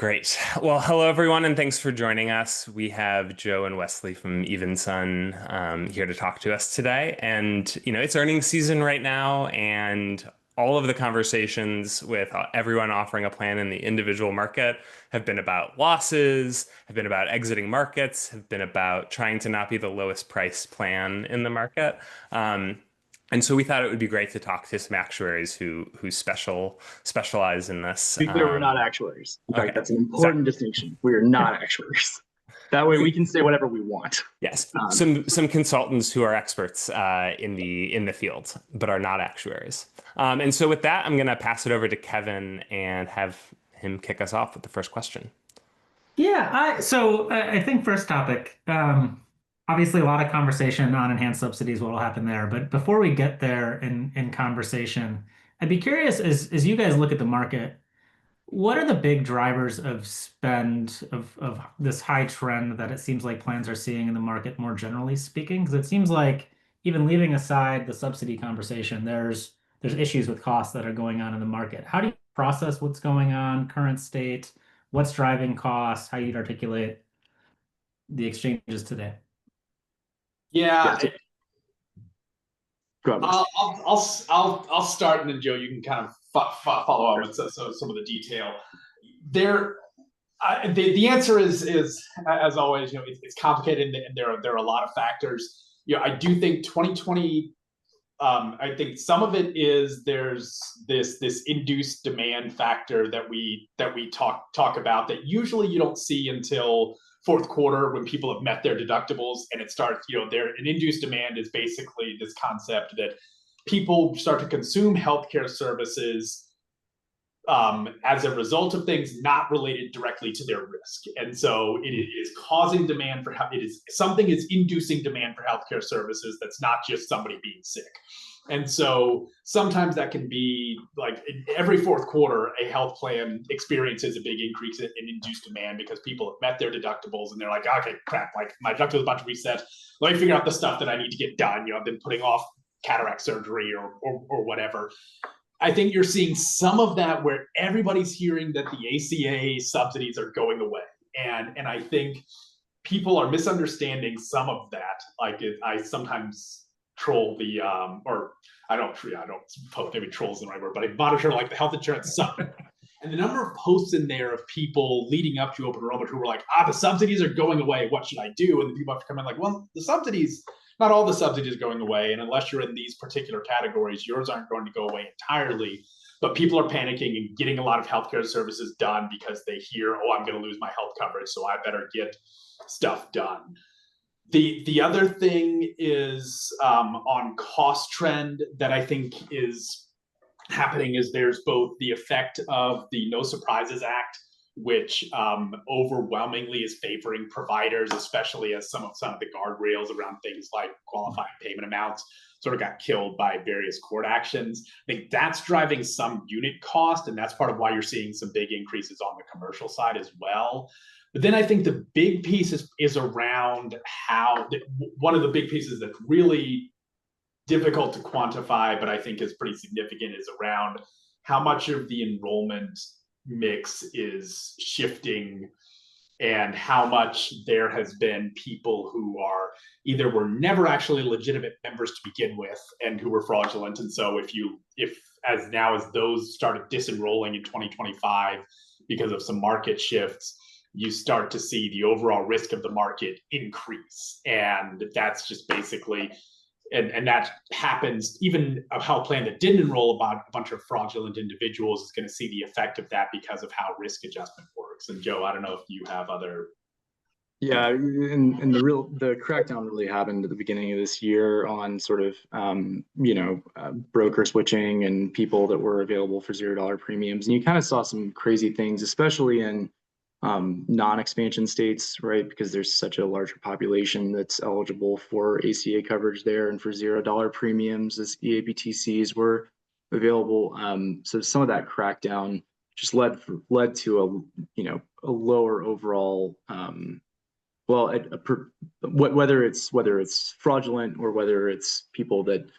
Great. Well, hello everyone, and thanks for joining us. We have Joe and Wesley from Evensun here to talk to us today. And, it's earnings season right now, and all of the conversations with everyone offering a plan in the individual market have been about losses, have been about exiting markets, have been about trying to not be the lowest price plan in the market. And so we thought it would be great to talk to some actuaries who specialize in this. To be clear, we're not actuaries. In fact, Okay. that's an Sorry. important distinction. We are not actuaries. That way we can say whatever we want. Yes, Um, some consultants who are experts in the field, but are not actuaries. And so with that, I'm going to pass it over to Kevin and have him kick us off with the first question. I think first topic, obviously a lot of conversation on enhanced subsidies, what will happen there. But before we get there in conversation, I'd be curious as you guys look at the market, what are the big drivers of spend of this high trend that it seems like plans are seeing in the market more generally speaking? Because it seems like even leaving aside the subsidy conversation, there's issues with costs that are going on in the market. How do you process what's going on, current state, what's driving costs, how you'd articulate the exchanges today? yeah, Yeah, so, go ahead. I'll start, and then Joe, you can kind of follow up with some of the detail. There, the answer is as always, it's complicated, and there are a lot of factors. I do think 2020. I think some of it is there's this induced demand factor that we talk about that usually you don't see until fourth quarter when people have met their deductibles and it starts. An induced demand is basically this concept that people start to consume healthcare services as a result of things not related directly to their risk. And so it is causing demand for something is inducing demand for healthcare services that's not just somebody being sick. And so sometimes that can be like every fourth quarter, a health plan experiences a big increase in induced demand because people have met their deductibles and they're like, okay, crap, like my deductible is about to reset. Let me figure out the stuff that I need to get done. I've been putting off cataract surgery or whatever. I think you're seeing some of that where everybody's hearing that the ACA subsidies are going away. And I think people are misunderstanding some of that. I sometimes troll or I don't post, maybe troll isn't the right word, but I monitor like the health insurance summit. And the number of posts in there of people leading up to open enrollment who were like, the subsidies are going away. What should I do? And then people have to come in like, well, not all the subsidies are going away. And unless you're in these particular categories, yours aren't going to go away entirely. But people are panicking and getting a lot of healthcare services done because they hear, I'm going to lose my health coverage, so I better get stuff done. The other thing is on cost trend that I think is happening is there's both the effect of the No Surprises Act, which overwhelmingly is favoring providers, especially as some of the guardrails around things like qualifying payment amounts sort of got killed by various court actions. I think that's driving some unit cost, and that's part of why you're seeing some big increases on the commercial side as well. But then I think the big piece is around one of the big pieces that's really difficult to quantify, but I think is pretty significant, is around how much of the enrollment mix is shifting and how much there has been people who are either were never actually legitimate members to begin with and who were fraudulent. And so as those started disenrolling in 2025 because of some market shifts, you start to see the overall risk of the market increase. And that's just basically and that happens. Even a health plan that didn't enroll about a bunch of fraudulent individuals is going to see the effect of that because of how risk adjustment works. And Joe, I don't know if you have other. Yeah, and the crackdown really happened at the beginning of this year on sort of broker switching and people that were available for $0 premiums, and you kind of saw some crazy things, especially in non-expansion states, right? Because there's such a larger population that's eligible for ACA coverage there, and for $0 premiums as EAPTCs were available. So some of that crackdown just led to a lower overall. Whether it's fraudulent or whether it's people that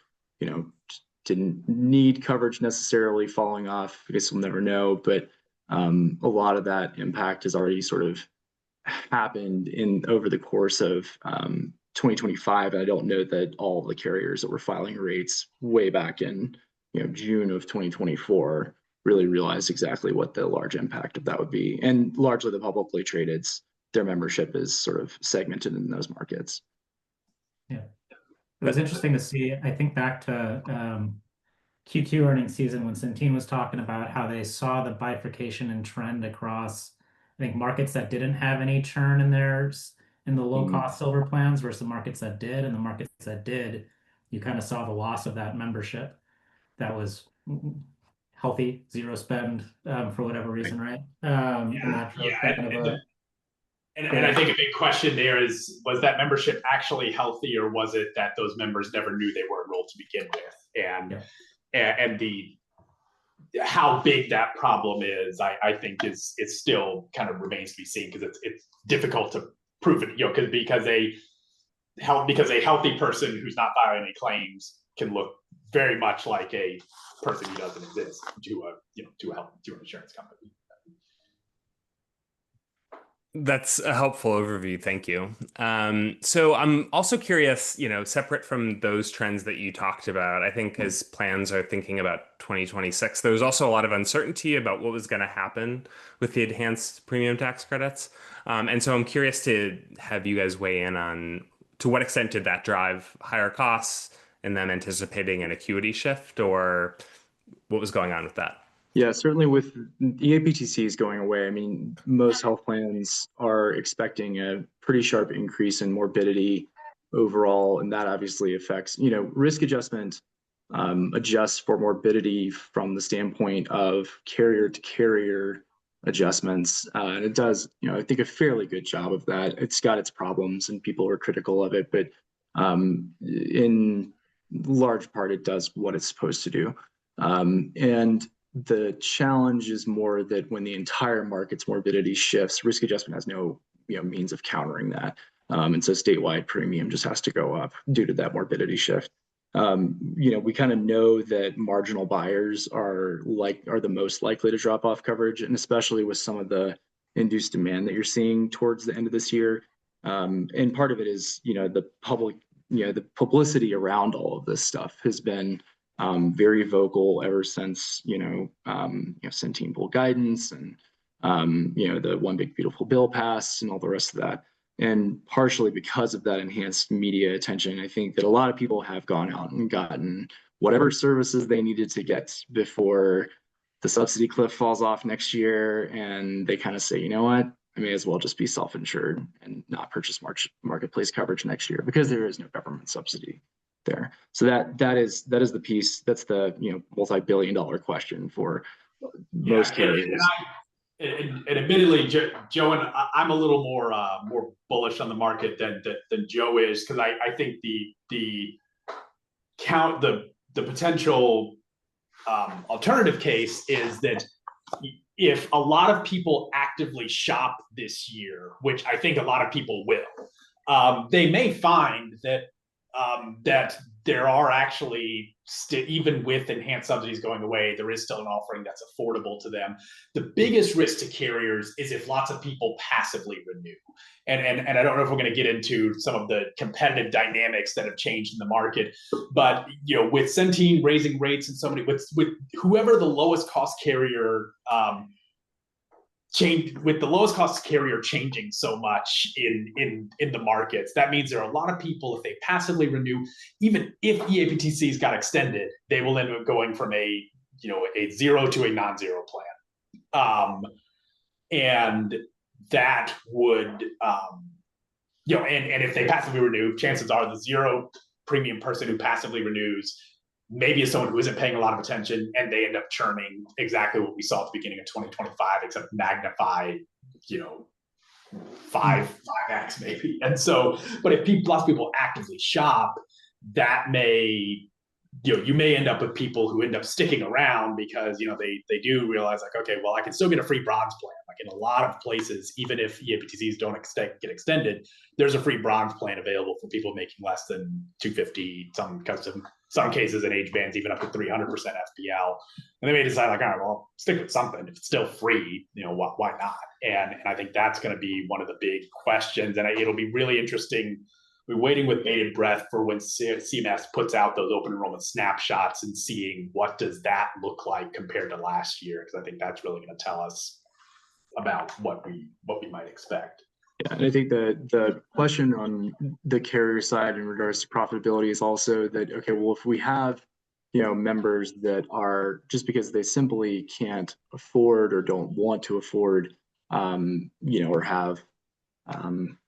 didn't need coverage necessarily falling off, I guess we'll never know, but A lot of that impact has already sort of happened over the course of 2025. And I don't know that all of the carriers that were filing rates way back in June of 2024 really realized exactly what the large impact of that would be. And largely the publicly tradeds, their membership is sort of segmented in those markets. Yeah. It was interesting to see, I think back to Q2 earnings season when Centene was talking about how they saw the bifurcation and trend across, I think, markets that didn't have any churn in the low cost silver plans versus the markets that did, and the markets that did, you kind of saw the loss of that membership that was healthy, zero spend for whatever reason, right? And that drove kind of a. And I think a big question there is, was that membership actually healthy, or was it that those members never knew they were enrolled to begin with? And the how big that problem is, I think is still kind of remains to be seen, because it's difficult to prove it, because a healthy person who's not filing any claims can look very much like a person who doesn't exist to an insurance company. That's a helpful overview. Thank you. So I'm also curious, separate from those trends that you talked about, I think as plans are thinking about 2026, there was also a lot of uncertainty about what was going to happen with the enhanced premium tax credits. And so I'm curious to have you guys weigh in on to what extent did that drive higher costs and them anticipating an acuity shift, or what was going on with that? Yeah, certainly with EAPTCs going away, I mean, most health plans are expecting a pretty sharp increase in morbidity overall, and that obviously affects, risk adjustment adjusts for morbidity from the standpoint of carrier to carrier adjustments. And it does, I think a fairly good job of that. It's got its problems and people are critical of it, but in large part, it does what it's supposed to do. And the challenge is more that when the entire market's morbidity shifts, risk adjustment has no means of countering that. And so statewide premium just has to go up due to that morbidity shift. We kind of know that marginal buyers are the most likely to drop off coverage, and especially with some of the induced demand that you're seeing towards the end of this year. And part of it is, the publicity around all of this stuff has been very vocal ever since Centene pulled guidance and the One Big Beautiful Bill passed and all the rest of that. And partially because of that enhanced media attention, I think that a lot of people have gone out and gotten whatever services they needed to get before the subsidy cliff falls off next year, and they kind of say, you know what, I may as well just be self-insured and not purchase marketplace coverage next year because there is no government subsidy there. So that is the piece. That's the multi-billion-dollar question for most carriers. And admittedly, Joe and I'm a little more bullish on the market than Joe is, because I think the potential alternative case is that if a lot of people actively shop this year, which I think a lot of people will, they may find that there are actually even with enhanced subsidies going away, there is still an offering that's affordable to them. The biggest risk to carriers is if lots of people passively renew. And I don't know if we're going to get into some of the competitive dynamics that have changed in the market, but with Centene raising rates and so many, with whoever the lowest cost carrier with the lowest cost carrier changing so much in the markets, that means there are a lot of people, if they passively renew, even if EAPTCs got extended, they will end up going from a zero to a non-zero plan. And that would, and if they passively renew, chances are the zero premium person who passively renews maybe is someone who isn't paying a lot of attention, and they end up churning exactly what we saw at the beginning of 2025, except magnified, 5x maybe. And so, but if lots of people actively shop, that may you may end up with people who end up sticking around because they do realize like, okay, well, I can still get a free bronze plan. Like in a lot of places, even if EAPTCs don't get extended, there's a free bronze plan available for people making less than 250. Some cases in age bands even up to 300% FPL, and they may decide like, all right, well, stick with something. If it's still free, why not? And I think that's going to be one of the big questions, and it'll be really interesting. We're waiting with bated breath for when CMS puts out those open enrollment snapshots and seeing what does that look like compared to last year, because I think that's really going to tell us about what we might expect. Yeah, and I think the question on the carrier side in regards to profitability is also that, okay, well, if we have members that are, just because they simply can't afford or don't want to afford, or have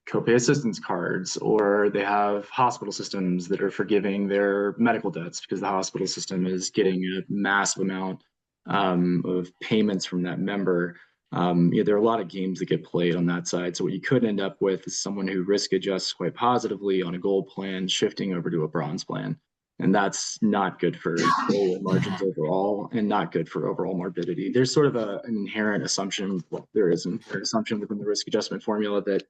copay assistance cards, or they have hospital systems that are forgiving their medical debts because the hospital system is getting a massive amount of payments from that member. There are a lot of games that get played on that side. So what you could end up with is someone who risk adjusts quite positively on a gold plan, shifting over to a bronze plan. And that's not good for margins overall, and not good for overall morbidity. There's sort of an inherent assumption, well, there is an assumption within the risk adjustment formula that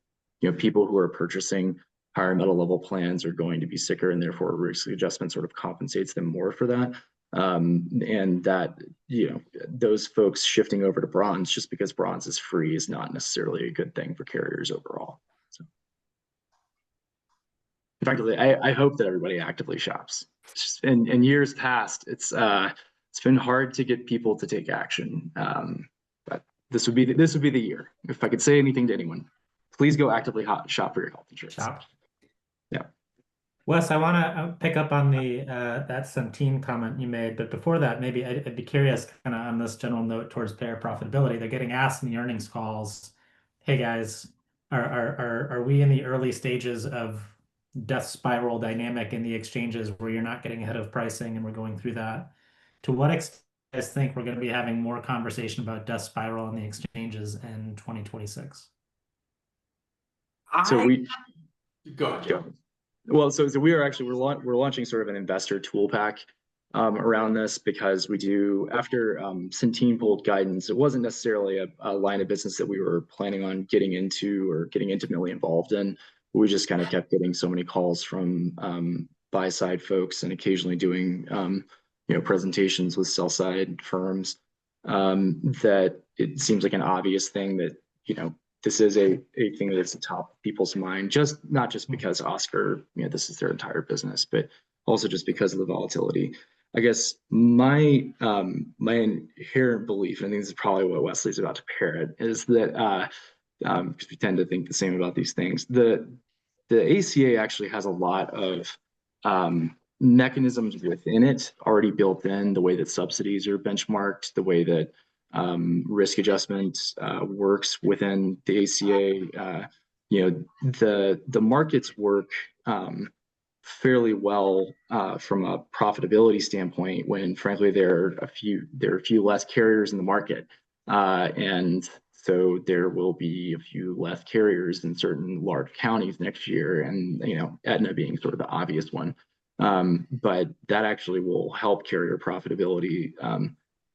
people who are purchasing higher metal level plans are going to be sicker, and therefore risk adjustment sort of compensates them more for that. And that, those folks shifting over to bronze just because bronze is free is not necessarily a good thing for carriers overall. So, effectively, I hope that everybody actively shops. In years past, it's been hard to get people to take action, but this would be the year. If I could say anything to anyone, please go actively shop for your health insurance. Shop. Yeah. Wes, I want to pick up on the that Centene comment you made, but before that, maybe I'd be curious, kind of on this general note towards payer profitability. They're getting asked in the earnings calls, "Hey guys, are we in the early stages of death spiral dynamic in the exchanges where you're not getting ahead of pricing and we're going through that?" To what extent do you guys think we're going to be having more conversation about death spiral in the exchanges in 2026? So we go ahead, Joe. Well, so we're launching sort of an investor tool pack around this, because we do, after Centene pulled guidance, it wasn't necessarily a line of business that we were planning on getting into or getting intimately involved in. We just kind of kept getting so many calls from buy side folks, and occasionally doing presentations with sell side firms, that it seems like an obvious thing that this is a thing that's at the top of people's mind, not just because Oscar, this is their entire business, but also just because of the volatility. I guess my inherent belief, and I think this is probably what Wesley's about to parrot, is that because we tend to think the same about these things, the ACA actually has a lot of mechanisms within it already built in, the way that subsidies are benchmarked, the way that risk adjustment works within the ACA. The markets work fairly well from a profitability standpoint when, frankly, there are a few less carriers in the market, and so there will be a few less carriers in certain large counties next year, and Aetna being sort of the obvious one. But that actually will help carrier profitability,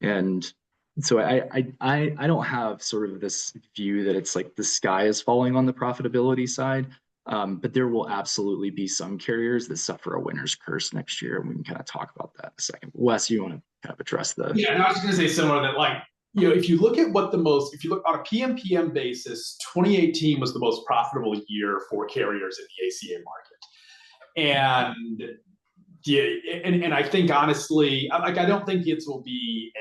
and so I don't have sort of this view that it's like the sky is falling on the profitability side, but there will absolutely be some carriers that suffer a winner's curse next year, and we can kind of talk about that in a second. Wes, you want to kind of address the? Yeah, and I was just going to say similar that, like, if you look at if you look on a PMPM basis, 2018 was the most profitable year for carriers in the ACA market, and and I think honestly, like, I don't think it'll be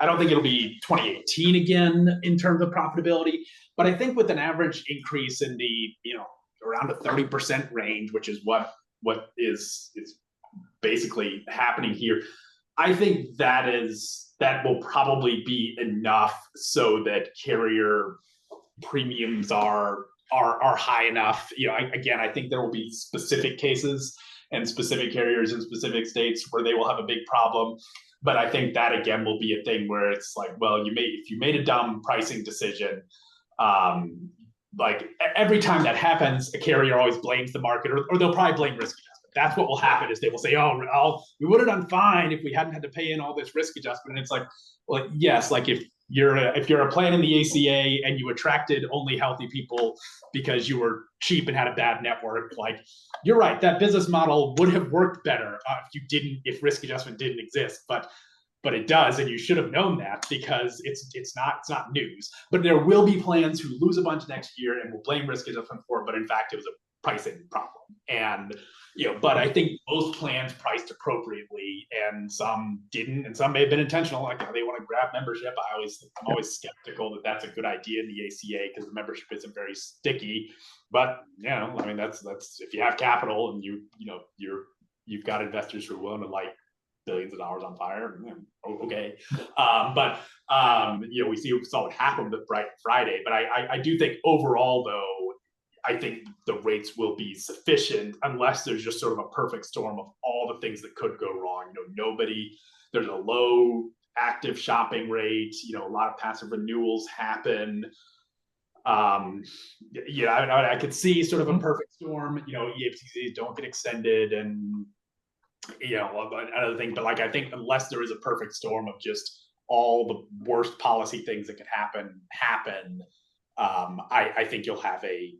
2018 again in terms of profitability, but I think with an average increase in the around a 30% range, which is what is basically happening here, I think that will probably be enough so that carrier premiums are high enough. Again, I think there will be specific cases and specific carriers in specific states where they will have a big problem. But I think that, again, will be a thing where it's like, well, if you made a dumb pricing decision, like every time that happens, a carrier always blames the market, or they'll probably blame risk adjustment. That's what will happen is they will say, oh, we would have done fine if we hadn't had to pay in all this risk adjustment. And it's like, well, yes, like if you're a plan in the ACA and you attracted only healthy people because you were cheap and had a bad network, like you're right, that business model would have worked better if risk adjustment didn't exist. But it does, and you should have known that because it's not news. But there will be plans who lose a bunch next year and will blame risk adjustment for it, but in fact it was a pricing problem. And but I think most plans priced appropriately, and some didn't, and some may have been intentional, like they want to grab membership. I'm always skeptical that that's a good idea in the ACA because the membership isn't very sticky. But I mean that's if you have capital and you've got investors who are willing to light billions of dollars on fire, okay. We saw what happened with Bright Friday, but I do think overall though, I think the rates will be sufficient unless there's just sort of a perfect storm of all the things that could go wrong. There's a low active shopping rate, a lot of passive renewals happen. I could see sort of a perfect storm, EAPCs don't get extended and, another thing, but like, I think unless there is a perfect storm of just all the worst policy things that could happen, I think you'll have a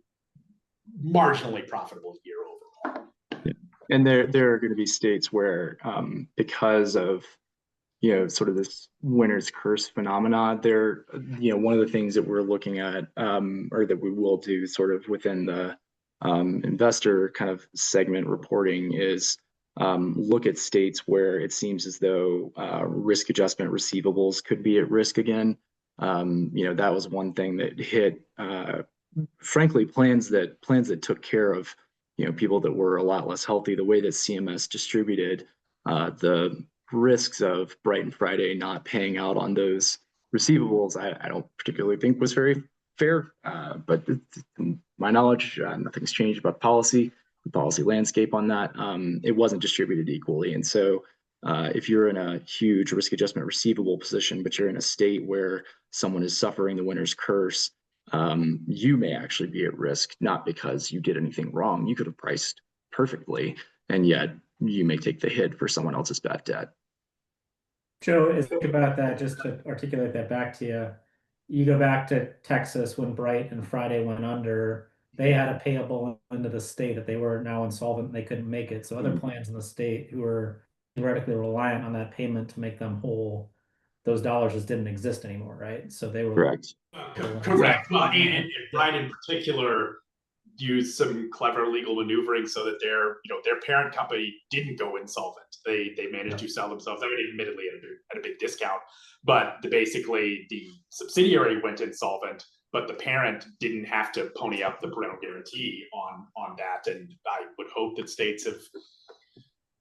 marginally profitable year overall. Yeah. And there are going to be states where because of sort of this winner's curse phenomena, one of the things that we're looking at or that we will do sort of within the investor kind of segment reporting is look at states where it seems as though risk adjustment receivables could be at risk again. That was one thing that hit frankly, plans that took care of, people that were a lot less healthy. The way that CMS distributed the risks of Bright and Friday not paying out on those receivables, I don't particularly think was very fair. But to my knowledge, nothing's changed about the policy landscape on that. It wasn't distributed equally, and so if you're in a huge risk adjustment receivable position, but you're in a state where someone is suffering the winner's curse, you may actually be at risk, not because you did anything wrong. You could have priced perfectly, and yet you may take the hit for someone else's bad debt. Joe, think about that, just to articulate that back to you. You go back to Texas when Bright and Friday went under, they had a payable into the state that they were now insolvent and they couldn't make it. So other plans in the state who were theoretically reliant on that payment to make them whole, those dollars just didn't exist anymore, right? So they were correct. Correct. Well, and Bright in particular used some clever legal maneuvering so that their parent company didn't go insolvent. They managed to sell themselves. I mean, admittedly at a big discount, but basically the subsidiary went insolvent, but the parent didn't have to pony up the parental guarantee on that. And I would hope that states have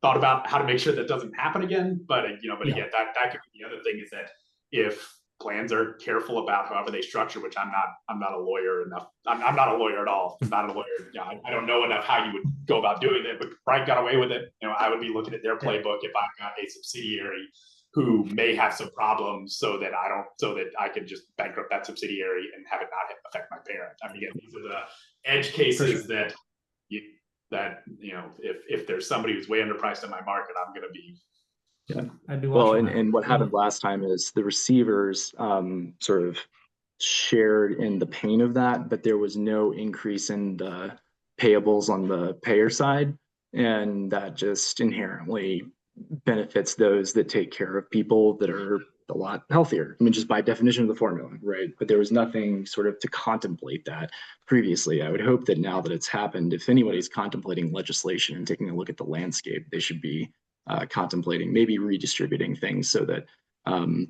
thought about how to make sure that doesn't happen again. But again, that could be the other thing is that if plans are careful about however they structure, which I'm not a lawyer enough. I'm not a lawyer at all. I'm not a lawyer. I don't know enough how you would go about doing it, but Bright got away with it. I would be looking at their playbook if I've got a subsidiary who may have some problems so that I can just bankrupt that subsidiary and have it not affect my parent. I mean, again, these are the edge cases that if there's somebody who's way underpriced in my market, I'm going to be. Yeah. I'd be well, watching and what happened last time is the receivers sort of shared in the pain of that, but there was no increase in the payables on the payer side. And that just inherently benefits those that take care of people that are a lot healthier. I mean, just by definition of the formula, right? But there was nothing sort of to contemplate that previously. I would hope that now that it's happened, if anybody's contemplating legislation and taking a look at the landscape, they should be contemplating maybe redistributing things so that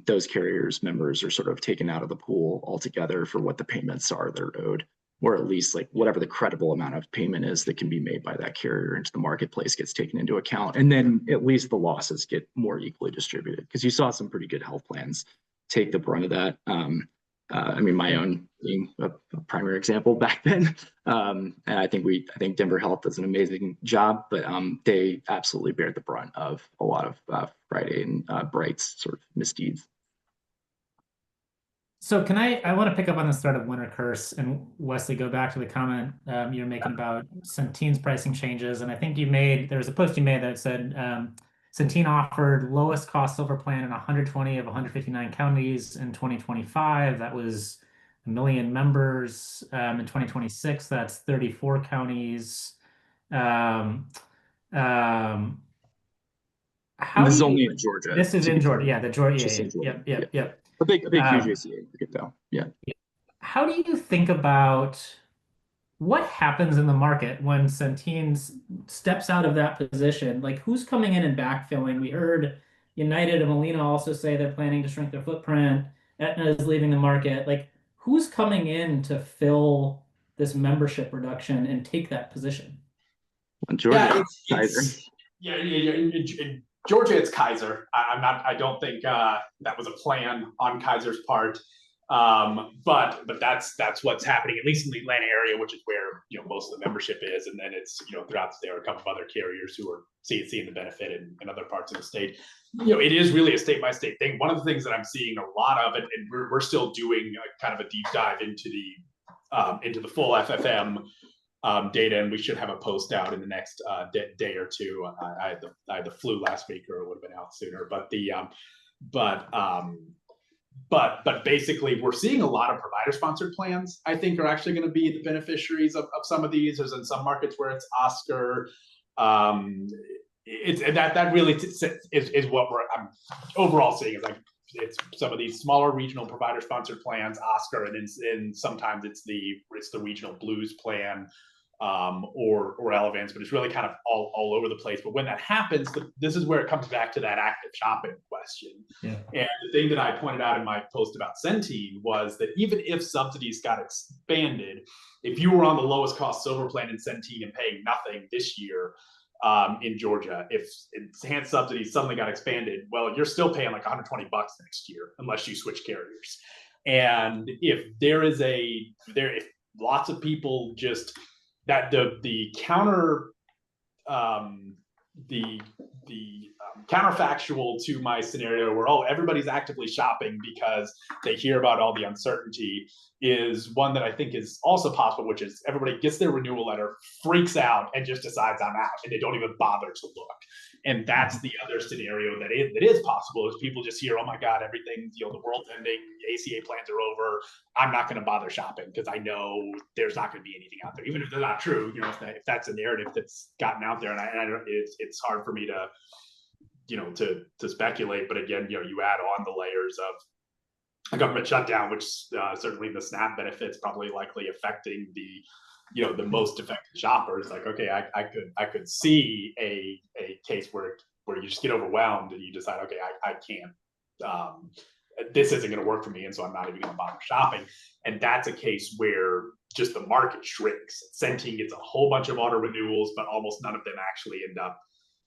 those carriers' members are sort of taken out of the pool altogether for what the payments are they're owed, or at least like whatever the credible amount of payment is that can be made by that carrier into the marketplace gets taken into account. And then at least the losses get more equally distributed, because you saw some pretty good health plans take the brunt of that. I mean, my own being a primary example back then. And I think Denver Health does an amazing job, but they absolutely bear the brunt of a lot of Friday and Bright's sort of misdeeds. So I want to pick up on this thread of winter curse and Wesley, go back to the comment you're making about Centene's pricing changes. And I think there was a post you made that said Centene offered lowest cost silver plan in 120 of 159 counties in 2025. That was a million members. In 2026, that's 34 counties. Um, um, how This do is you, only in Georgia, this is to in be Georgia. clear. Yeah, the Georgia. Just in Yeah, Georgia. yep, Yeah. yep, yep. A big huge Um, ACA market though. Yeah. how do you think about what happens in the market when Centene steps out of that position? Like, who's coming in and backfilling? We heard United and Molina also say they're planning to shrink their footprint. Aetna is leaving the market. Like, who's coming in to fill this membership reduction and take that position? In Georgia, Yeah, Kaiser. in Georgia, it's Kaiser. I'm not. I don't think that was a plan on Kaiser's part. But that's what's happening, at least in the Atlanta area, which is where most of the membership is, and then it's throughout there are a couple of other carriers who are seeing the benefit in other parts of the state. It is really a state by state thing. One of the things that I'm seeing a lot of, and we're still doing kind of a deep dive into the full FFM data, and we should have a post out in the next day or two. I had the flu last week, or it would have been out sooner. But basically, we're seeing a lot of provider sponsored plans. I think are actually going to be the beneficiaries of some of these. There's in some markets where it's Oscar. It's that really is what I'm overall seeing is like it's some of these smaller regional provider sponsored plans, Oscar, and sometimes it's the regional Blues plan, or Elevance, but it's really kind of all over the place. But when that happens, this is where it comes back to that active shopping question. Yeah. And the thing that I pointed out in my post about Centene was that even if subsidies got expanded, if you were on the lowest cost silver plan in Centene and paying nothing this year, in Georgia, if enhanced subsidies suddenly got expanded, well, you're still paying like $120 next year unless you switch carriers. And if if lots of people just that the counter the counterfactual to my scenario where everybody's actively shopping because they hear about all the uncertainty is one that I think is also possible, which is everybody gets their renewal letter, freaks out, and just decides I'm out, and they don't even bother to look. And that's the other scenario that is possible, is people just hear, oh my God, everything's, the world's ending, ACA plans are over, I'm not going to bother shopping because I know there's not going to be anything out there, even if they're not true. If that's a narrative that's gotten out there, and I it's hard for me to to speculate. But again, you add on the layers of a government shutdown, which certainly the SNAP benefits probably likely affecting the most affected shoppers. Like, okay, I could see a case where you just get overwhelmed and you decide, okay, I can't. This isn't going to work for me, and so I'm not even going to bother shopping. And that's a case where just the market shrinks. Centene gets a whole bunch of auto renewals, but almost none of them actually end up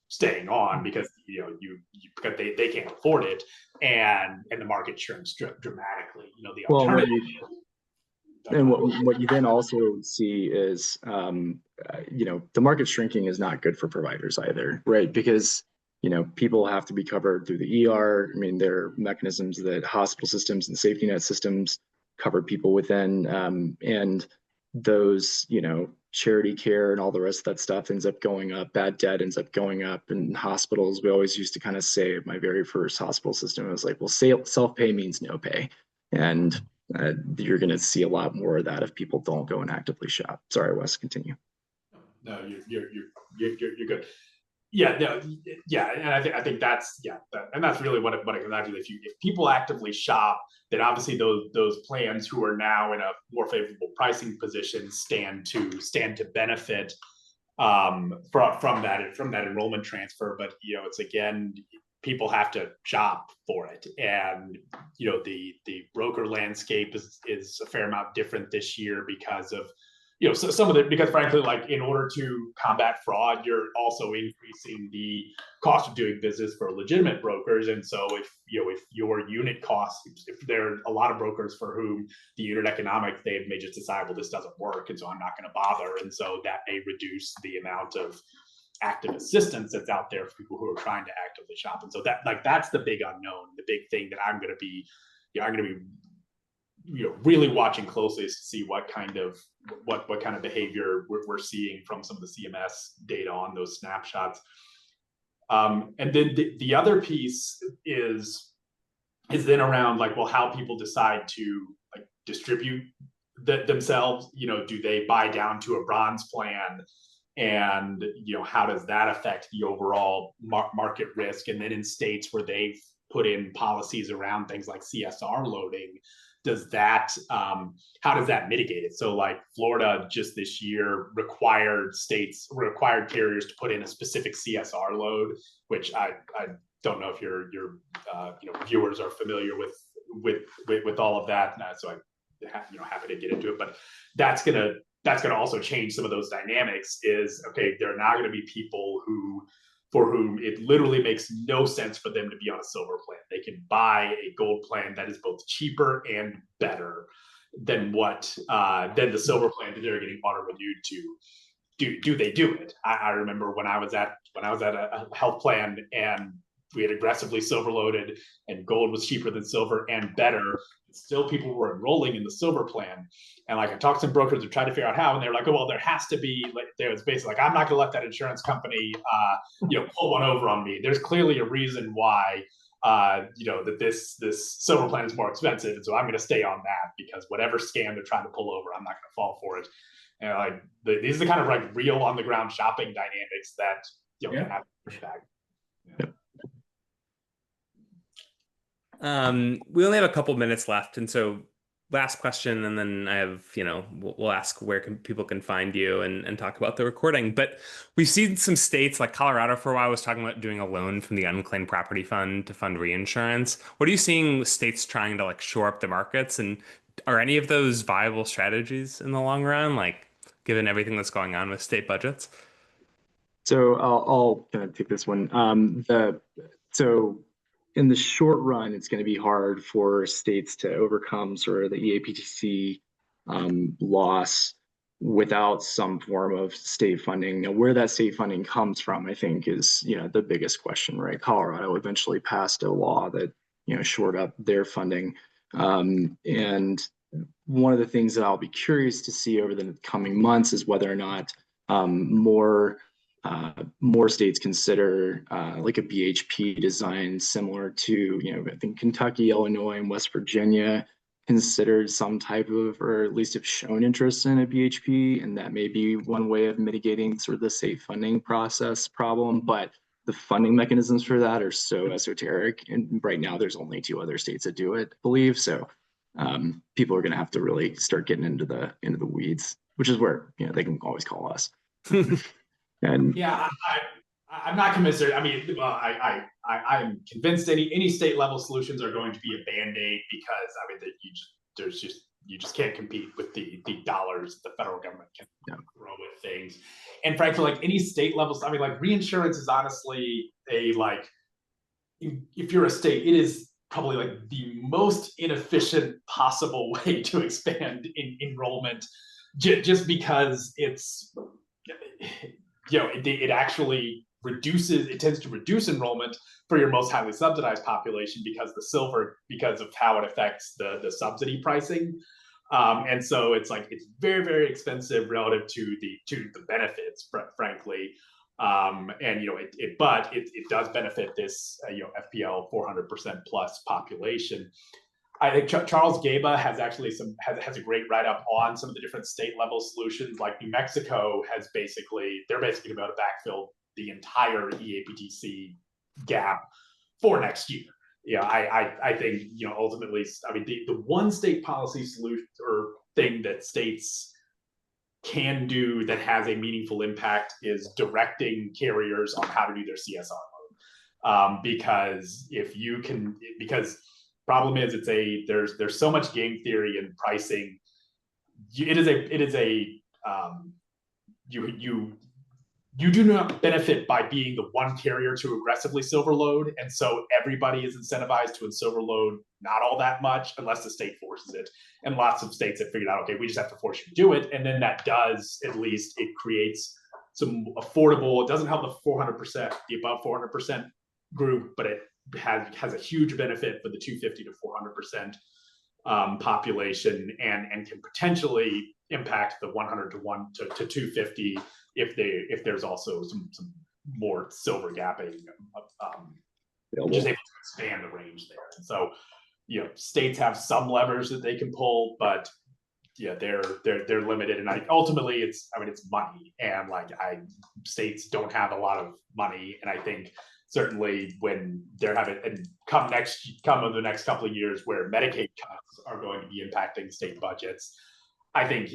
staying on because because they can't afford it, and the market shrinks dramatically. The alternative. And what you then also see is, the market shrinking is not good for providers either, right? Because, people have to be covered through the ER. I mean, there are mechanisms that hospital systems and safety net systems cover people within, and those, charity care and all the rest of that stuff ends up going up. Bad debt ends up going up in hospitals. We always used to kind of say at my very first hospital system, it was like, well, self-pay means no pay. And you're going to see a lot more of that if people don't go and actively shop. Sorry, Wes, continue. No, you're good. Yeah, no, yeah, and I think that's and that's really what it comes down to. If people actively shop, then obviously those plans who are now in a more favorable pricing position stand to benefit from that enrollment transfer. But it's again, people have to shop for it, and the broker landscape is a fair amount different this year because of so some of it, because frankly, like in order to combat fraud, you're also increasing the cost of doing business for legitimate brokers. And so if your unit costs, if there are a lot of brokers for whom the unit economics, they may just decide, well, this doesn't work, and so I'm not going to bother. And so that may reduce the amount of active assistance that's out there for people who are trying to actively shop. And so that's the big unknown, the big thing that I'm going to be really watching closely to see what kind of behavior we're seeing from some of the CMS data on those snapshots. And then the other piece is then around like, well, how people decide to like distribute themselves. Do they buy down to a bronze plan? And how does that affect the overall market risk? And then in states where they've put in policies around things like CSR loading, how does that mitigate it? So like Florida just this year required carriers to put in a specific CSR load, which I don't know if your viewers are familiar with all of that. So I'm happy to get into it, but that's gonna also change some of those dynamics. Is okay, there are now going to be people for whom it literally makes no sense for them to be on a silver plan. They can buy a gold plan that is both cheaper and better than the silver plan that they're getting auto renewed to. Do they do it? I remember when I was at a health plan and we had aggressively silver loaded and gold was cheaper than silver and better. Still people were enrolling in the silver plan. And like I talked to some brokers to try to figure out how, and they're like, oh, well, there has to be, like, there was basically like, I'm not gonna let that insurance company pull one over on me. There's clearly a reason why that this silver plan is more expensive. And so I'm gonna stay on that because whatever scam they're trying to pull over, I'm not gonna fall for it. And like these are the kind of like real on the ground shopping dynamics that can have pushback. We only have a couple minutes left, and so last question, and then I have, we'll ask where people can find you and talk about the recording. But we've seen some states like Colorado for a while was talking about doing a loan from the unclaimed property fund to fund reinsurance. What are you seeing with states trying to like shore up the markets, and are any of those viable strategies in the long run, like given everything that's going on with state budgets? So I'll kind of take this one. So in the short run, it's going to be hard for states to overcome sort of the EAPTC loss without some form of state funding. Now, where that state funding comes from, I think, is the biggest question, right? Colorado eventually passed a law that shored up their funding, and one of the things that I'll be curious to see over the coming months is whether or not more states consider like a BHP design similar to, I think Kentucky, Illinois, and West Virginia considered some type of, or at least have shown interest in a BHP, and that may be one way of mitigating sort of the state funding process problem. But the funding mechanisms for that are so esoteric, and right now there's only 2 other states that do it, I believe. So people are going to have to really start getting into the weeds, which is where they can always call us. And I'm not convinced. I mean, I'm convinced any state level solutions are going to be a band-aid because I mean you just can't compete with the dollars the federal government can throw with things. And frankly, like any state level, I mean, like reinsurance is honestly if you're a state, it is probably like the most inefficient possible way to expand enrollment, just because it's it actually tends to reduce enrollment for your most highly subsidized population because of how it affects the subsidy pricing. And so it's very, very expensive relative to the benefits, frankly. And it does benefit this FPL 400% plus population. I think Charles Gaba has actually has a great write-up on some of the different state level solutions. Like New Mexico they're basically going to be able to backfill the entire EAPTC gap for next year. I think ultimately, I mean the one state policy solution or thing that states can do that has a meaningful impact is directing carriers on how to do their CSR load. Because problem is there's so much game theory and pricing. You do not benefit by being the one carrier to aggressively silver load, and so everybody is incentivized to silver load not all that much unless the state forces it. And lots of states have figured out, okay, we just have to force you to do it, and then that does it creates some affordable. It doesn't help the 400%, the above 400% group, but it has a huge benefit for the 250 to 400% population and can potentially impact the 100 to 250 if there's also some more silver gapping, just able to expand the range there. And so, states have some levers that they can pull, but yeah, they're limited. And ultimately it's money, and states don't have a lot of money. And I think certainly when they're having, and come over the next couple of years where Medicaid cuts are going to be impacting state budgets, I think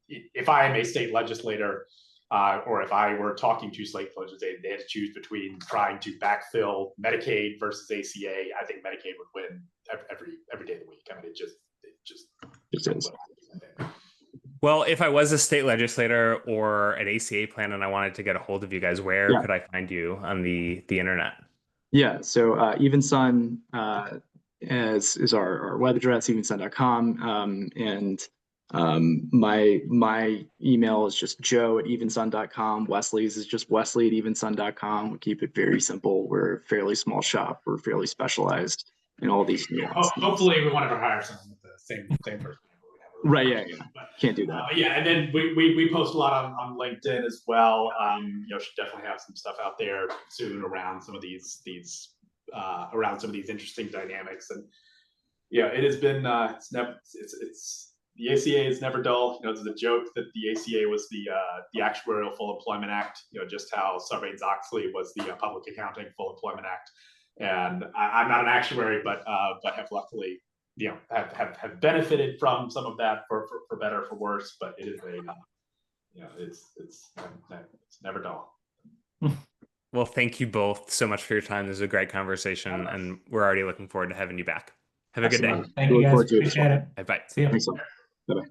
if I am a state legislator, or if I were talking to state legislators, they had to choose between trying to backfill Medicaid versus ACA. I think Medicaid would win every day of the week. I mean, it just is. Well, if I was a state legislator or an ACA plan and I wanted to get a hold of you guys, where could I find you on the internet? Yeah, so Evensun is our web address, evensun.com, and my email is just joe@evensun.com. Wesley's is just wesley@evensun.com. We keep it very simple. We're a fairly small shop. We're fairly specialized in all these nuances. Hopefully we won't ever hire someone with the same person. Right, yeah. Can't do that. Yeah, and then we post a lot on LinkedIn as well. Should definitely have some stuff out there soon around some of these interesting dynamics. And it has been the ACA is never dull. There's a joke that the ACA was the Actuarial Full Employment Act. Just how Sarbanes-Oxley was the Public Accounting Full Employment Act. And I'm not an actuary, but have luckily have benefited from some of that for better or for worse. But it is it's never dull. Well, thank you both so much for your time. This was a great conversation, and we're already looking forward to having you back. Have a good day. Thank you guys. Appreciate it. Bye. See you. Thanks a lot. Bye-bye.